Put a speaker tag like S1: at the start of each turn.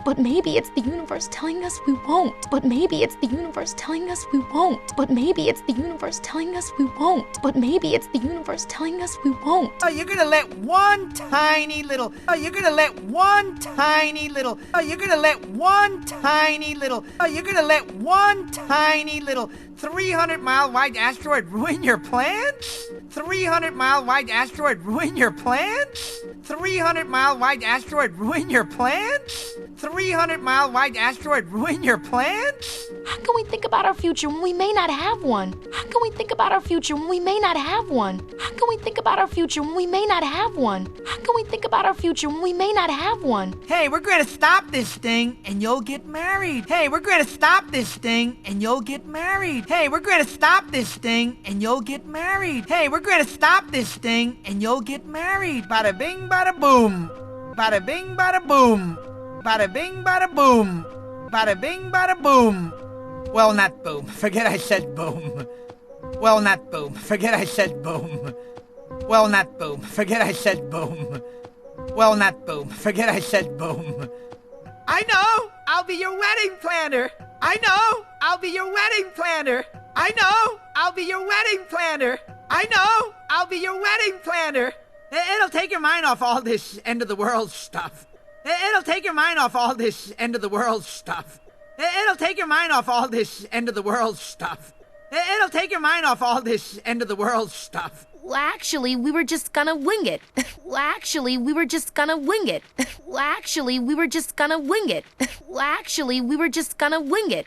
S1: But maybe it's the universe telling us we won't. But maybe it's the universe telling us we won't. But maybe it's the universe telling us we won't. But maybe it's the universe telling us we won't.
S2: Oh, you're gonna let one tiny little. Oh, you're gonna let one tiny little. Oh, you're gonna let one tiny little. Oh, you're gonna let one tiny little 300-mile wide asteroid ruin your plans? 300-mile wide asteroid ruin your plans? 300-mile wide asteroid ruin your plans? 300-mile wide asteroid ruin your plans?
S1: How can we think about our future when we may not have one? How can we think about our future when we may not have one? How can we think about our future when we may not have one? How can we think about our future when we may not have one?
S2: Hey, we're gonna stop this thing and you'll get married. Hey, we're gonna stop this thing and you'll get married. Hey, we're gonna stop this thing and you'll get married. Hey, we're gonna stop this thing and you'll get married. Bada bing, bada boom. Bada bing, bada boom. Bada bing, bada boom. Bada bing, bada boom. Well, not boom. Forget I said boom. Well, not boom. Forget I said boom. Well, not boom. Forget I said boom. Well, not boom. Forget I said boom. I know! I'll be your wedding planner! I know! I'll be your wedding planner! I know! I'll be your wedding planner! I know! I'll be your wedding planner! It'll take your mind off all this end of the world stuff. It'll take your mind off all this end of the world stuff. It'll take your mind off all this end of the world stuff. It'll take your mind off all this end of the world stuff.
S1: Well, actually, we were just gonna wing it. Well, actually, we were just gonna wing it. Well, actually, we were just gonna wing it. Well, actually, we were just gonna wing it.